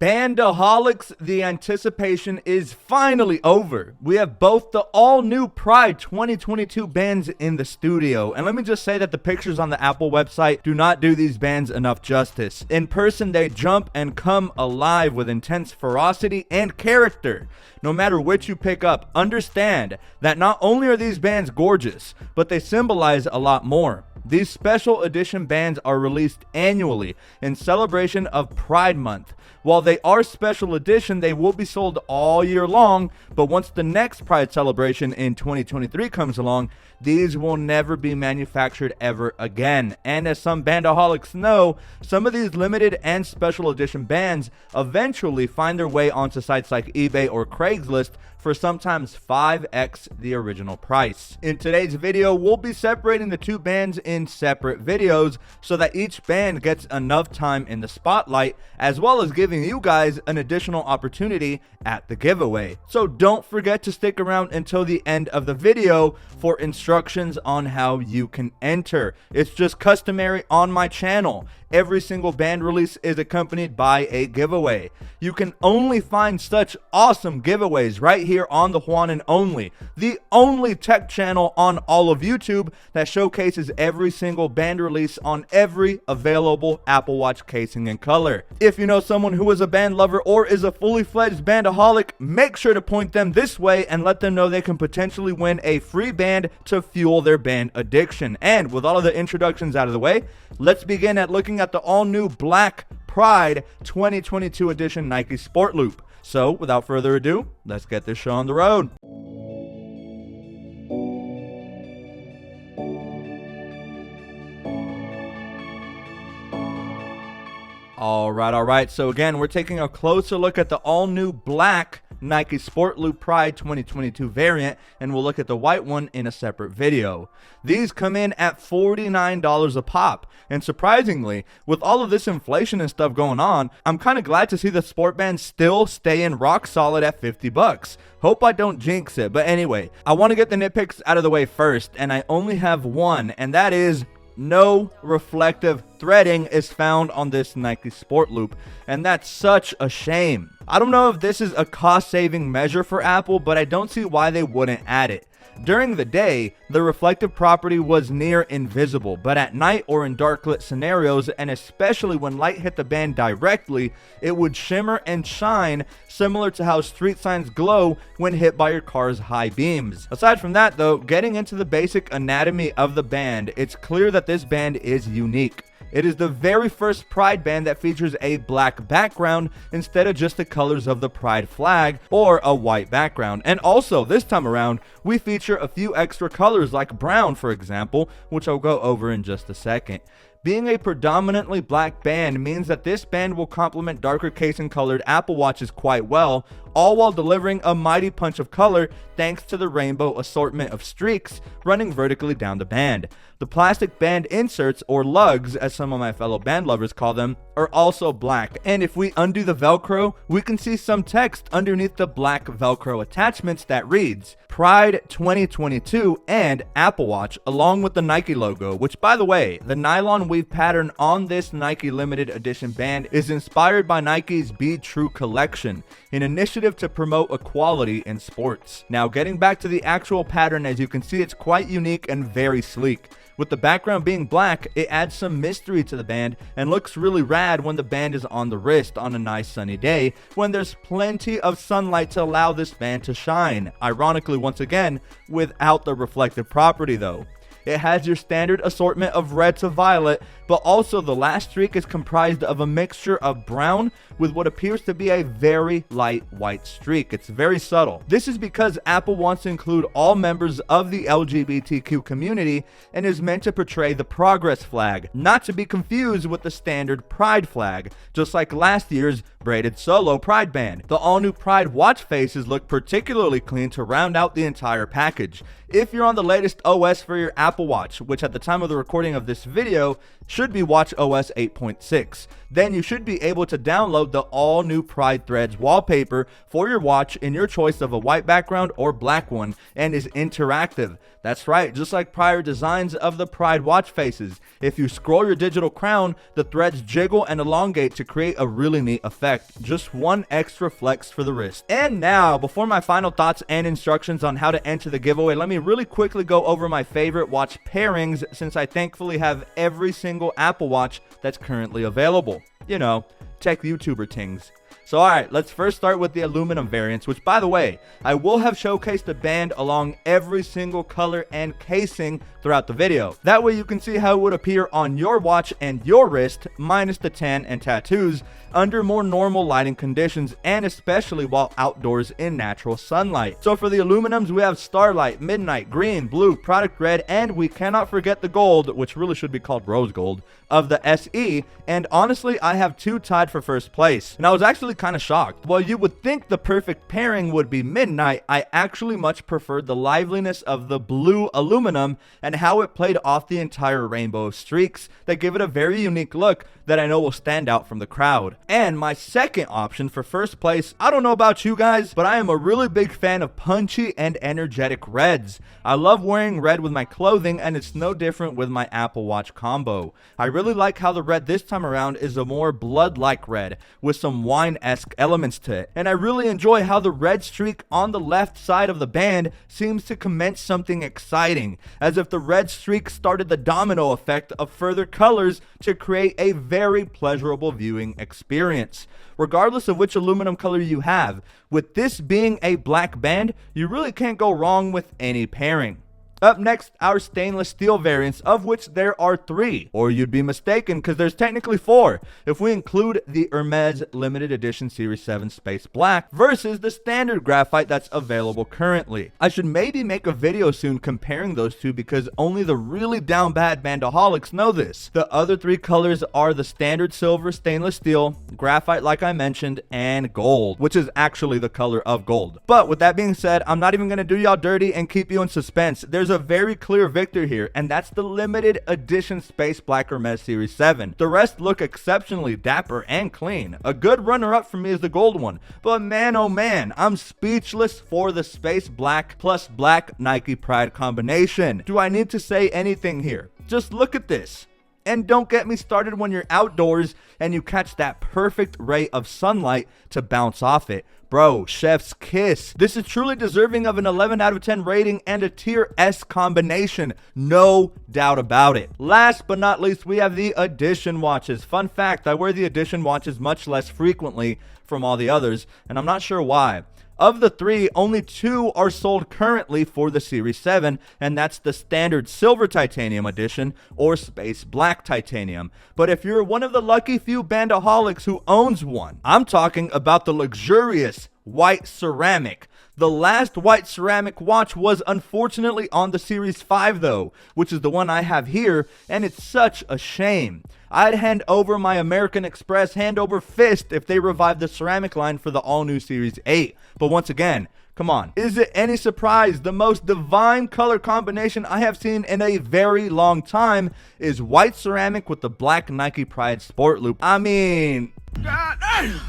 Bandaholics, the anticipation is finally over. We have both the all-new Pride 2022 bands in the studio, and let me just say that the pictures on the Apple website do not do these bands enough justice. In person, they jump and come alive with intense ferocity and character. No matter which you pick up, understand that not only are these bands gorgeous, but they symbolize a lot more. These special edition bands are released annually in celebration of Pride Month. While they are special edition, they will be sold all year long, but once the next Pride celebration in 2023 comes along, these will never be manufactured ever again. And as some bandaholics know, some of these limited and special edition bands eventually find their way onto sites like eBay or Craigslist for sometimes 5x the original price. In today's video, we'll be separating the two bands in separate videos so that each band gets enough time in the spotlight, as well as giving you guys an additional opportunity at the giveaway. So don't forget to stick around until the end of the video for instructions on how you can enter. It's just customary on my channel. Every single band release is accompanied by a giveaway. You can only find such awesome giveaways right here on TheJuan&Only, the only tech channel on all of YouTube that showcases every single band release on every available Apple Watch casing and color. If you know someone who is a band lover or is a fully fledged bandaholic, make sure to point them this way and let them know they can potentially win a free band to fuel their band addiction. And with all of the introductions out of the way, let's begin at looking at the all-new Black Pride 2022 edition Nike Sport Loop. So without further ado, let's get this show on the road. All right. So again, we're taking a closer look at the all-new black Nike Sport Loop Pride 2022 variant, and we'll look at the white one in a separate video. These come in at $49 a pop, and surprisingly, with all of this inflation and stuff going on, I'm kind of glad to see the sport bands still staying rock solid at 50 bucks. Hope I don't jinx it, but anyway, I want to get the nitpicks out of the way first, and I only have one, and that is no reflective threading is found on this Nike Sport Loop, and that's such a shame. I don't know if this is a cost-saving measure for Apple, but I don't see why they wouldn't add it. During the day, the reflective property was near invisible, but at night or in dark lit scenarios, and especially when light hit the band directly, it would shimmer and shine, similar to how street signs glow when hit by your car's high beams. Aside from that though, getting into the basic anatomy of the band, it's clear that this band is unique. It is the very first Pride band that features a black background instead of just the colors of the Pride flag or a white background. And also, this time around, we feature a few extra colors like brown, for example, which I'll go over in just a second. Being a predominantly black band means that this band will complement darker casing colored Apple Watches quite well, all while delivering a mighty punch of color thanks to the rainbow assortment of streaks running vertically down the band. The plastic band inserts, or lugs as some of my fellow band lovers call them, are also black, and if we undo the Velcro, we can see some text underneath the black Velcro attachments that reads Pride 2022 and Apple Watch, along with the Nike logo, which, by the way, the nylon weave pattern on this Nike limited edition band is inspired by Nike's Be True collection, an initiative to promote equality in sports. Now, getting back to the actual pattern, as you can see, it's quite unique and very sleek. With the background being black, it adds some mystery to the band and looks really rad when the band is on the wrist on a nice sunny day when there's plenty of sunlight to allow this band to shine. Ironically, once again, without the reflective property though. It has your standard assortment of red to violet, but also the last streak is comprised of a mixture of brown with what appears to be a very light white streak. It's very subtle. This is because Apple wants to include all members of the LGBTQ community and is meant to portray the progress flag, not to be confused with the standard Pride flag, just like last year's braided solo Pride band. The all-new Pride watch faces look particularly clean to round out the entire package. If you're on the latest OS for your Apple Watch, which at the time of the recording of this video should be watch OS 8.6, then you should be able to download the all new Pride Threads wallpaper for your watch in your choice of a white background or black one, and is interactive. That's right, just like prior designs of the Pride watch faces. If you scroll your digital crown, the threads jiggle and elongate to create a really neat effect. Just one extra flex for the wrist. And now, before my final thoughts and instructions on how to enter the giveaway, let me really quickly go over my favorite watch pairings, since I thankfully have every single Apple Watch that's currently available. You know, tech YouTuber tings. So alright, let's first start with the aluminum variants, which by the way, I will have showcased the band along every single color and casing throughout the video. That way you can see how it would appear on your watch and your wrist, minus the tan and tattoos, under more normal lighting conditions, and especially while outdoors in natural sunlight. So for the aluminums, we have Starlight, Midnight, Green, Blue, Product Red, and we cannot forget the gold, which really should be called Rose Gold, of the SE, and honestly, I have two tied for first place. And I was actually kind of shocked. While you would think the perfect pairing would be Midnight, I actually much preferred the liveliness of the blue aluminum and how it played off the entire rainbow of streaks that give it a very unique look that I know will stand out from the crowd. And my second option for first place, I don't know about you guys, but I am a really big fan of punchy and energetic reds. I love wearing red with my clothing, and it's no different with my Apple Watch combo. I really like how the red this time around is a more blood-like red with some wine-esque elements to it. And I really enjoy how the red streak on the left side of the band seems to commence something exciting, as if the red streak started the domino effect of further colors to create a very pleasurable viewing experience. Regardless of which aluminum color you have, with this being a black band, you really can't go wrong with any pairing. Up next, our stainless steel variants, of which there are 3, or you'd be mistaken because there's technically 4 if we include the Hermes limited edition Series 7 Space Black versus the standard graphite that's available currently. I should maybe make a video soon comparing those two because only the really down bad bandaholics know this. The other 3 colors are the standard silver stainless steel, graphite like I mentioned, and gold, which is actually the color of gold. But with that being said, I'm not even going to do y'all dirty and keep you in suspense. There's a very clear victor here, and that's the limited edition Space Black Hermes Series 7. The rest look exceptionally dapper and clean. A good runner-up for me is the gold one, but man oh man, I'm speechless for the Space Black plus black Nike Pride combination. Do I need to say anything here? Just look at this. And don't get me started when you're outdoors and you catch that perfect ray of sunlight to bounce off it. Bro, chef's kiss. This is truly deserving of an 11 out of 10 rating and a tier S combination. No doubt about it. Last but not least, we have the Edition watches. Fun fact, I wear the Edition watches much less frequently from all the others, and I'm not sure why. Of the 3, only 2 are sold currently for the Series 7, and that's the standard silver titanium edition or space black titanium. But if you're one of the lucky few bandaholics who owns one, I'm talking about the luxurious white ceramic. The last white ceramic watch was unfortunately on the Series 5 though, which is the one I have here, and it's such a shame. I'd hand over my American Express hand over fist if they revived the ceramic line for the all-new Series 8. But once again, come on, is it any surprise the most divine color combination I have seen in a very long time is white ceramic with the black Nike Pride Sport Loop? I mean,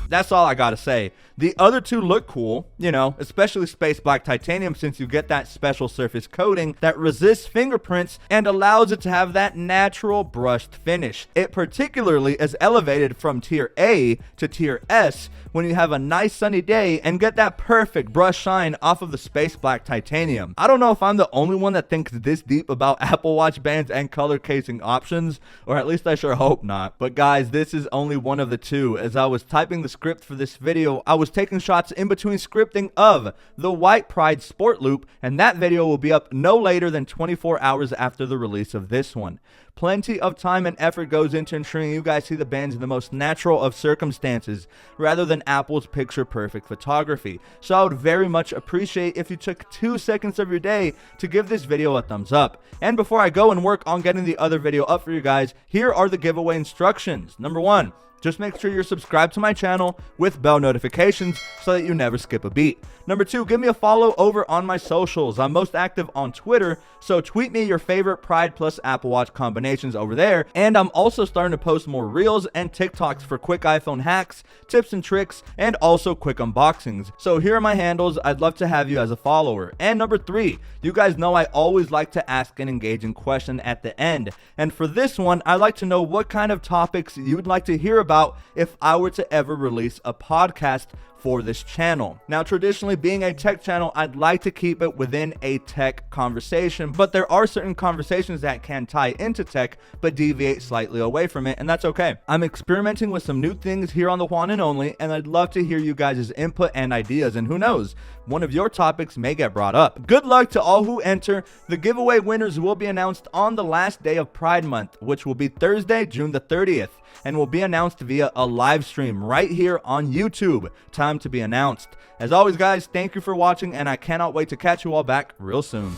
that's all I gotta say. The other 2 look cool, you know, especially Space Black Titanium, since you get that special surface coating that resists fingerprints and allows it to have that natural brushed finish. It particularly is elevated from tier A to tier S when you have a nice sunny day and get that perfect brush shine off of the Space Black Titanium. I don't know if I'm the only one that thinks this deep about Apple Watch bands and color casing options, or at least I sure hope not. But guys, this is only one of the 2. As I was typing the script for this video, I was taking shots in between scripting of the white Pride Sport Loop, and that video will be up no later than 24 hours after the release of this one. Plenty of time and effort goes into ensuring you guys see the bands in the most natural of circumstances, rather than Apple's picture-perfect photography. So I would very much appreciate if you took 2 seconds of your day to give this video a thumbs up. And before I go and work on getting the other video up for you guys, here are the giveaway instructions. Number 1, Just make sure you're subscribed to my channel with bell notifications so that you never skip a beat. Number 2, give me a follow over on my socials. I'm most active on Twitter, so tweet me your favorite Pride plus Apple Watch combinations over there. And I'm also starting to post more Reels and TikToks for quick iPhone hacks, tips and tricks, and also quick unboxings. So here are my handles. I'd love to have you as a follower. And number 3, you guys know I always like to ask an engaging question at the end. And for this one, I'd like to know what kind of topics you'd like to hear about if I were to ever release a podcast for this channel. Now, traditionally being a tech channel, I'd like to keep it within a tech conversation, but there are certain conversations that can tie into tech but deviate slightly away from it, and that's okay. I'm experimenting with some new things here on TheJuan&Only, and I'd love to hear you guys' input and ideas, and who knows, one of your topics may get brought up. Good luck to all who enter. The giveaway winners will be announced on the last day of Pride Month, which will be Thursday, June the 30th, and will be announced via a live stream right here on YouTube. Time to be announced. As always, guys, thank you for watching, and I cannot wait to catch you all back real soon.